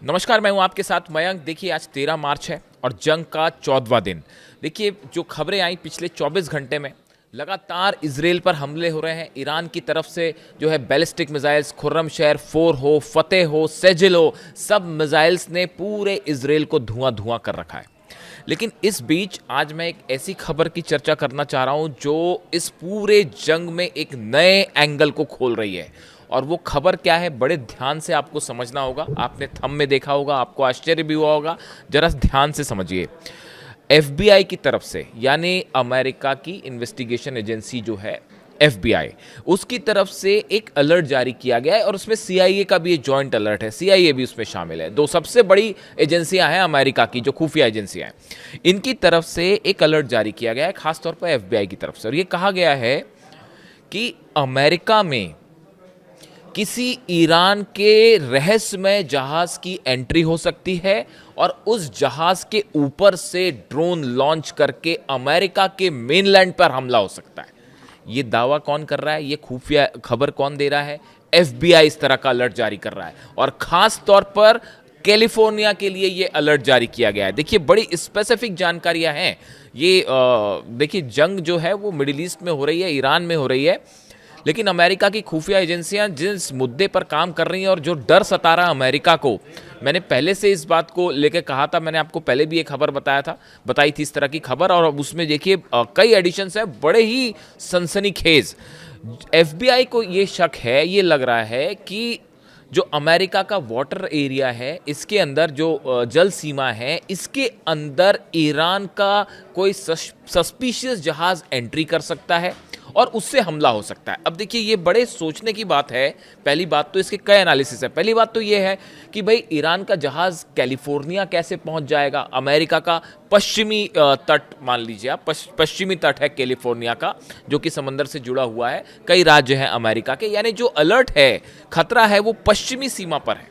नमस्कार, मैं हूं आपके साथ मयंक। देखिए, आज 13 मार्च है और जंग का 14वां दिन। देखिए, जो खबरें आई पिछले 24 घंटे में, लगातार इजराइल पर हमले हो रहे हैं। ईरान की तरफ से जो है बैलिस्टिक मिसाइल्स, खुर्रमशहर 4 हो, फतेह हो, सेजिल हो, सब मिसाइल्स ने पूरे इजराइल को धुआं धुआं कर रखा है। लेकिन इस बीच आज मैं एक ऐसी खबर की चर्चा करना चाह रहा हूं जो इस पूरे जंग में एक नए एंगल को खोल रही है। और वो खबर क्या है, बड़े ध्यान से आपको समझना होगा। आपने थंब में देखा होगा, आपको आश्चर्य भी हुआ होगा। जरा ध्यान से समझिए। एफबीआई की तरफ से, यानी अमेरिका की इन्वेस्टिगेशन एजेंसी जो है एफबीआई, उसकी तरफ से एक अलर्ट जारी किया गया है और उसमें सीआईए का भी एक जॉइंट अलर्ट है। सीआईए भी उसमें शामिल है। दो सबसे बड़ी एजेंसियां हैं अमेरिका की, जो खुफिया एजेंसियां हैं। इनकी तरफ से एक अलर्ट जारी किया गया है, खासतौर पर एफबीआई की तरफ से। और ये कहा गया है कि अमेरिका में किसी ईरान के रहस्यमय जहाज की एंट्री हो सकती है और उस जहाज के ऊपर से ड्रोन लॉन्च करके अमेरिका के मेनलैंड पर हमला हो सकता है। ये दावा कौन कर रहा है, ये खुफिया खबर कौन दे रहा है? एफबीआई इस तरह का अलर्ट जारी कर रहा है और खास तौर पर कैलिफोर्निया के लिए ये अलर्ट जारी किया गया है। देखिए, बड़ी स्पेसिफिक जानकारियां हैं ये। देखिए, जंग जो है वो मिडिल ईस्ट में हो रही है, ईरान में हो रही है, लेकिन अमेरिका की खुफिया एजेंसियां जिस मुद्दे पर काम कर रही हैं और जो डर सता रहा अमेरिका को, मैंने पहले से इस बात को लेकर कहा था। मैंने आपको पहले भी एक खबर बताई थी इस तरह की खबर, और उसमें देखिए कई एडिशंस है, बड़े ही सनसनीखेज। एफबीआई को ये शक है, ये लग रहा है कि जो अमेरिका का वाटर एरिया है, इसके अंदर जो जल सीमा है, इसके अंदर ईरान का कोई सस्पिशियस जहाज एंट्री कर सकता है और उससे हमला हो सकता है। अब देखिए, ये बड़े सोचने की बात है। पहली बात तो इसके कई एनालिसिस है। पहली बात तो ये है कि भाई, ईरान का जहाज कैलिफोर्निया कैसे पहुंच जाएगा? अमेरिका का पश्चिमी तट, मान लीजिए आप, पश्चिमी तट है कैलिफोर्निया का, जो कि समंदर से जुड़ा हुआ है। कई राज्य हैं अमेरिका के, यानी जो अलर्ट है, खतरा है, वो पश्चिमी सीमा पर है।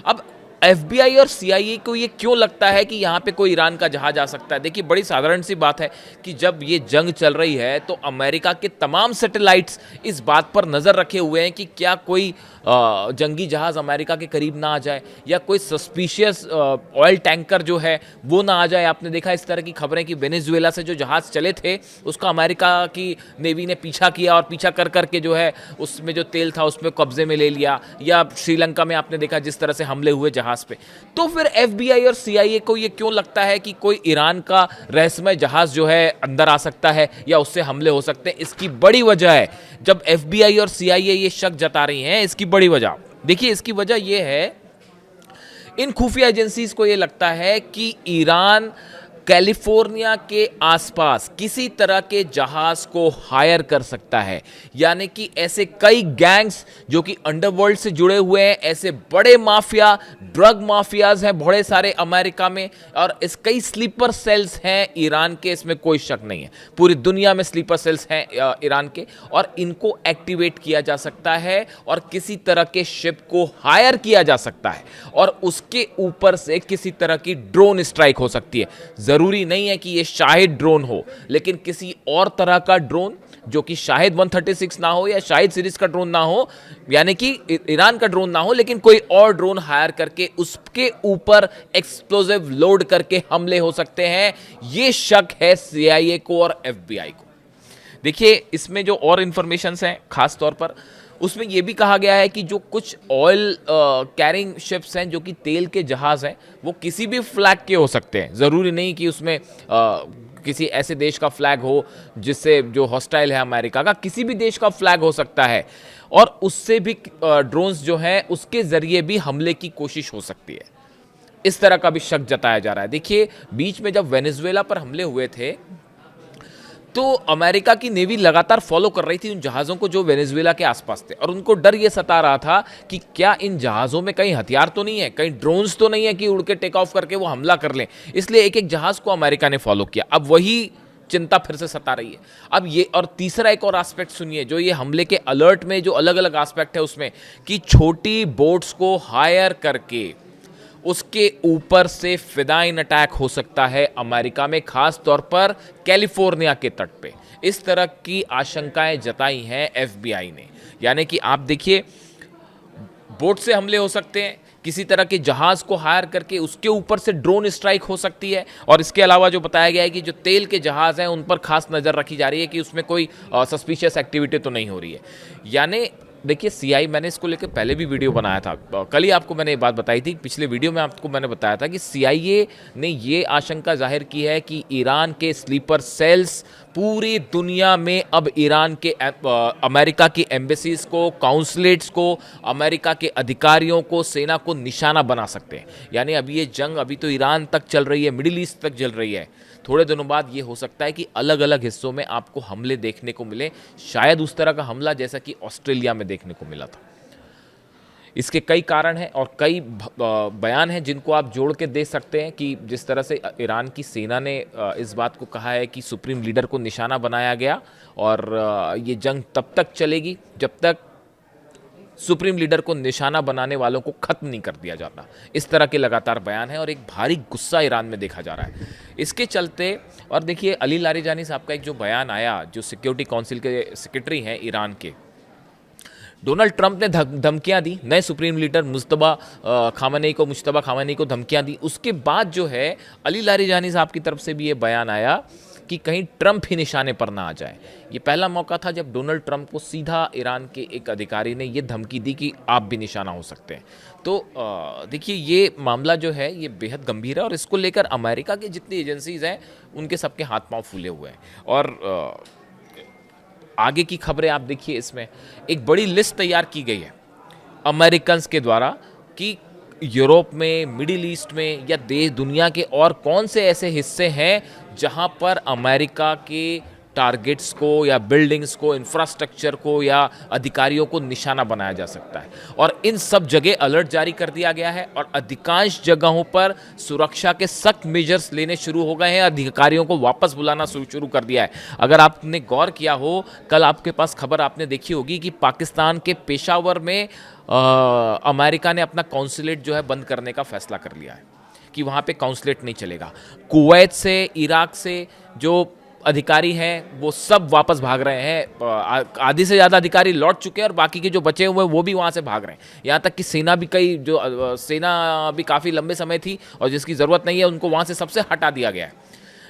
अब एफबीआई और सीआईए को ये क्यों लगता है कि यहाँ पे कोई ईरान का जहाज आ सकता है? देखिए, बड़ी साधारण सी बात है कि जब ये जंग चल रही है तो अमेरिका के तमाम सैटेलाइट्स इस बात पर नज़र रखे हुए हैं कि क्या कोई जंगी जहाज अमेरिका के करीब ना आ जाए, या कोई सस्पिशियस ऑयल टैंकर जो है वो ना आ जाए। आपने देखा इस तरह की खबरें कि वेनेजुएला से जो जहाज चले थे, उसका अमेरिका की नेवी ने पीछा किया और पीछा कर करके जो है उसमें जो तेल था उसमें कब्जे में ले लिया। या श्रीलंका में आपने देखा जिस तरह से हमले हुए जहाज पे। तो फिर एफबीआई और सीआईए को ये क्यों लगता है कि कोई ईरान का रहस्यमय जहाज जो है अंदर आ सकता है या उससे हमले हो सकते हैं? इसकी बड़ी वजह है, जब एफबीआई और सीआईए ये शक जता रही हैं, इसकी बड़ी वजह देखिए, इसकी वजह यह है, इन खुफिया एजेंसीज को यह लगता है कि ईरान कैलिफोर्निया के आसपास किसी तरह के जहाज को हायर कर सकता है। यानी कि ऐसे कई गैंग्स जो कि अंडरवर्ल्ड से जुड़े हुए हैं, ऐसे बड़े माफिया, ड्रग माफियाज हैं बड़े सारे अमेरिका में, और इस कई स्लीपर सेल्स हैं ईरान के, इसमें कोई शक नहीं है। पूरी दुनिया में स्लीपर सेल्स हैं ईरान के, और इनको एक्टिवेट किया जा सकता है और किसी तरह के शिप को हायर किया जा सकता है और उसके ऊपर से किसी तरह की ड्रोन स्ट्राइक हो सकती है। जरूरी नहीं है कि ये शाहिद ड्रोन हो, लेकिन किसी और तरह का ड्रोन जो कि शाहिद 136 ना हो या शाहिद सीरीज का ड्रोन ना हो, यानी कि ईरान का ड्रोन ना हो, लेकिन कोई और ड्रोन हायर करके उसके ऊपर एक्सप्लोजिव लोड करके हमले हो सकते हैं। ये शक है सीआईए को और एफबीआई को। देखिए, इसमें जो और इंफॉर्मेशंस हैं, खास तौर पर उसमें यह भी कहा गया है कि जो कुछ ऑयल कैरिंग शिप्स हैं, जो कि तेल के जहाज हैं, वो किसी भी फ्लैग के हो सकते हैं। ज़रूरी नहीं कि उसमें किसी ऐसे देश का फ्लैग हो जिससे जो हॉस्टाइल है अमेरिका का, किसी भी देश का फ्लैग हो सकता है, और उससे भी ड्रोन्स जो हैं उसके ज़रिए भी हमले की कोशिश हो सकती है। इस तरह का भी शक जताया जा रहा है। देखिए, बीच में जब वेनेजुएला पर हमले हुए थे तो अमेरिका की नेवी लगातार फॉलो कर रही थी उन जहाज़ों को जो वेनेजुएला के आसपास थे, और उनको डर ये सता रहा था कि क्या इन जहाज़ों में कहीं हथियार तो नहीं है, कहीं ड्रोन्स तो नहीं है कि उड़ के टेक ऑफ करके वो हमला कर लें। इसलिए एक एक जहाज़ को अमेरिका ने फॉलो किया। अब वही चिंता फिर से सता रही है। अब ये, और तीसरा एक और एस्पेक्ट सुनिए, जो ये हमले के अलर्ट में जो अलग अलग एस्पेक्ट है उसमें, कि छोटी बोट्स को हायर करके उसके ऊपर से फिदाइन अटैक हो सकता है अमेरिका में, खास तौर पर कैलिफोर्निया के तट पे। इस तरह की आशंकाएं जताई हैं एफबीआई ने। यानी कि आप देखिए, बोट से हमले हो सकते हैं, किसी तरह के जहाज़ को हायर करके उसके ऊपर से ड्रोन स्ट्राइक हो सकती है। और इसके अलावा जो बताया गया है कि जो तेल के जहाज़ हैं उन पर खास नज़र रखी जा रही है कि उसमें कोई सस्पिशियस एक्टिविटी तो नहीं हो रही है। यानी देखिए सीआई, मैंने इसको लेकर पहले भी वीडियो बनाया था, कल ही आपको मैंने ये बात बताई थी, पिछले वीडियो में आपको मैंने बताया था कि सीआईए ने ये आशंका जाहिर की है कि ईरान के स्लीपर सेल्स पूरी दुनिया में अब ईरान के अमेरिका की एम्बेसीज को, काउंसलेट्स को, अमेरिका के अधिकारियों को, सेना को निशाना बना सकते हैं। यानी अभी ये जंग अभी तो ईरान तक चल रही है, मिडिल ईस्ट तक चल रही है, थोड़े दिनों बाद ये हो सकता है कि अलग अलग हिस्सों में आपको हमले देखने को मिले, शायद उस तरह का हमला जैसा कि ऑस्ट्रेलिया में देखने को मिला था। इसके कई कारण हैं और कई बयान हैं जिनको आप जोड़ के देख सकते हैं कि जिस तरह से ईरान की सेना ने इस बात को कहा है कि सुप्रीम लीडर को निशाना बनाया गया और ये जंग तब तक चलेगी जब तक सुप्रीम लीडर को निशाना बनाने वालों को खत्म नहीं कर दिया जाता। इस तरह के लगातार बयान हैं और एक भारी गुस्सा ईरान में देखा जा रहा है इसके चलते। और देखिए अली लारिजानी साहब का एक जो बयान आया, जो सिक्योरिटी काउंसिल के सेक्रेटरी हैं ईरान के, डोनाल्ड ट्रंप ने धमकियां दी नए सुप्रीम लीडर मुज्तबा खामेनेई को धमकियां दी। उसके बाद जो है अली लारिजानी साहब की तरफ से भी ये बयान आया कि कहीं ट्रंप ही निशाने पर ना आ जाए। ये पहला मौका था जब डोनाल्ड ट्रंप को सीधा ईरान के एक अधिकारी ने ये धमकी दी कि आप भी निशाना हो सकते हैं। तो देखिए ये मामला जो है ये बेहद गंभीर है और इसको लेकर अमेरिका की जितनी एजेंसीज हैं उनके सबके हाथ पांव फूले हुए हैं। और आगे की खबरें आप देखिए, इसमें एक बड़ी लिस्ट तैयार की गई है अमेरिकन के द्वारा कि यूरोप में, मिडिल ईस्ट में या देश दुनिया के और कौन से ऐसे हिस्से हैं जहां पर अमेरिका के टारगेट्स को या बिल्डिंग्स को, इंफ्रास्ट्रक्चर को या अधिकारियों को निशाना बनाया जा सकता है। और इन सब जगह अलर्ट जारी कर दिया गया है और अधिकांश जगहों पर सुरक्षा के सख्त मेजर्स लेने शुरू हो गए हैं, अधिकारियों को वापस बुलाना शुरू कर दिया है। अगर आपने गौर किया हो, कल आपके पास खबर आपने देखी होगी कि पाकिस्तान के पेशावर में अमेरिका ने अपना कॉन्सुलेट जो है बंद करने का फैसला कर लिया है कि वहाँ पे कॉन्सुलेट नहीं चलेगा। कुवैत से, इराक से जो अधिकारी हैं वो सब वापस भाग रहे हैं। आधी से ज़्यादा अधिकारी लौट चुके हैं और बाकी के जो बचे हुए हैं वो भी वहाँ से भाग रहे हैं। यहाँ तक कि सेना भी काफ़ी लंबे समय थी और जिसकी ज़रूरत नहीं है उनको वहाँ से सबसे हटा दिया गया है।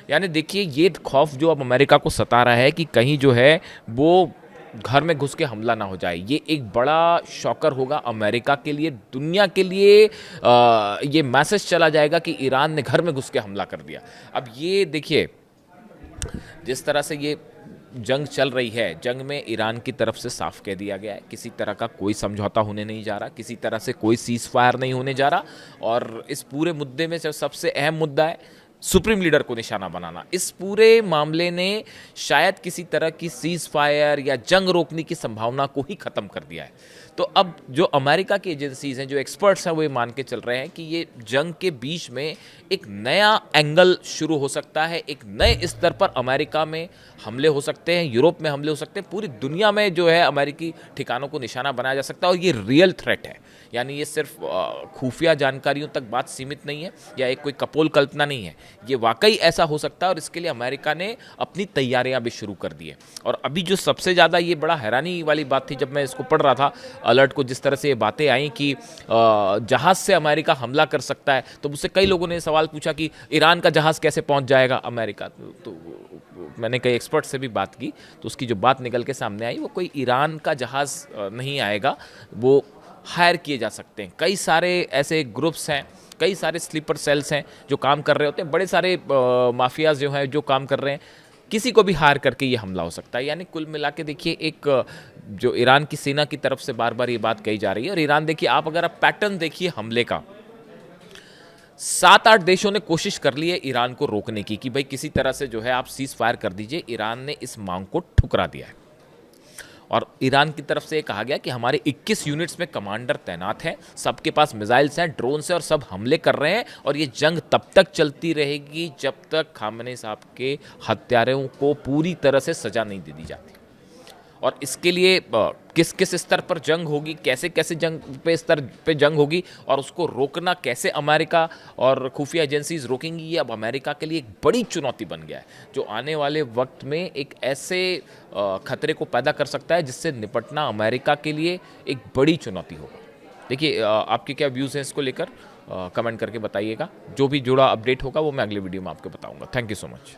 यानी देखिए ये खौफ जो अब अमेरिका को सता रहा है कि कहीं जो है वो घर में घुस के हमला ना हो जाए, ये एक बड़ा शॉकर होगा अमेरिका के लिए, दुनिया के लिए। ये मैसेज चला जाएगा कि ईरान ने घर में घुस के हमला कर दिया। अब ये देखिए जिस तरह से ये जंग चल रही है, जंग में ईरान की तरफ से साफ कह दिया गया है किसी तरह का कोई समझौता होने नहीं जा रहा, किसी तरह से कोई सीज फायर नहीं होने जा रहा। और इस पूरे मुद्दे में जो सबसे अहम मुद्दा है सुप्रीम लीडर को निशाना बनाना, इस पूरे मामले ने शायद किसी तरह की सीज फायर या जंग रोकने की संभावना को ही ख़त्म कर दिया है। तो अब जो अमेरिका की एजेंसीज हैं, जो एक्सपर्ट्स हैं, वो ये मान के चल रहे हैं कि ये जंग के बीच में एक नया एंगल शुरू हो सकता है, एक नए स्तर पर अमेरिका में हमले हो सकते हैं, यूरोप में हमले हो सकते हैं, पूरी दुनिया में जो है अमेरिकी ठिकानों को निशाना बनाया जा सकता है। और ये रियल थ्रेट है, यानी ये सिर्फ खुफिया जानकारियों तक बात सीमित नहीं है या एक कोई कपोल कल्पना नहीं है, ये वाकई ऐसा हो सकता है। और इसके लिए अमेरिका ने अपनी तैयारियां भी शुरू कर दी है। और अभी जो सबसे ज़्यादा ये बड़ा हैरानी वाली बात थी, जब मैं इसको पढ़ रहा था अलर्ट को, जिस तरह से ये बातें आई कि जहाज़ से अमेरिका हमला कर सकता है, तो मुझसे कई लोगों ने सवाल पूछा कि ईरान का जहाज़ कैसे पहुंच जाएगा अमेरिका। तो मैंने कई एक्सपर्ट से भी बात की, तो उसकी जो बात निकल के सामने आई वो कोई ईरान का जहाज़ नहीं आएगा, वो हायर किए जा सकते हैं। कई सारे ऐसे ग्रुप्स हैं, कई सारे स्लीपर सेल्स हैं जो काम कर रहे होते हैं, बड़े सारे माफियाज जो हैं जो काम कर रहे हैं, किसी को भी हार करके ये हमला हो सकता है। यानी कुल मिला के देखिए एक जो ईरान की सेना की तरफ से बार बार ये बात कही जा रही है। और ईरान देखिए, आप अगर आप पैटर्न देखिए हमले का, 7-8 देशों ने कोशिश कर ली है ईरान को रोकने की कि भाई किसी तरह से जो है आप सीज फायर कर दीजिए। ईरान ने इस मांग को ठुकरा दिया है और ईरान की तरफ से कहा गया कि हमारे 21 यूनिट्स में कमांडर तैनात हैं, सबके पास मिसाइल्स हैं, ड्रोन्स हैं और सब हमले कर रहे हैं। और ये जंग तब तक चलती रहेगी जब तक खामेनेई साहब के हत्यारों को पूरी तरह से सजा नहीं दे दी जाती। और इसके लिए किस किस स्तर पर जंग होगी, कैसे कैसे जंग पे स्तर पे जंग होगी और उसको रोकना कैसे अमेरिका और खुफिया एजेंसीज रोकेंगी, ये अब अमेरिका के लिए एक बड़ी चुनौती बन गया है, जो आने वाले वक्त में एक ऐसे खतरे को पैदा कर सकता है जिससे निपटना अमेरिका के लिए एक बड़ी चुनौती होगा। देखिए आपके क्या व्यूज़ हैं इसको लेकर, कमेंट करके बताइएगा। जो भी जुड़ा अपडेट होगा वो मैं अगले वीडियो में आपको बताऊंगा। Thank you so much.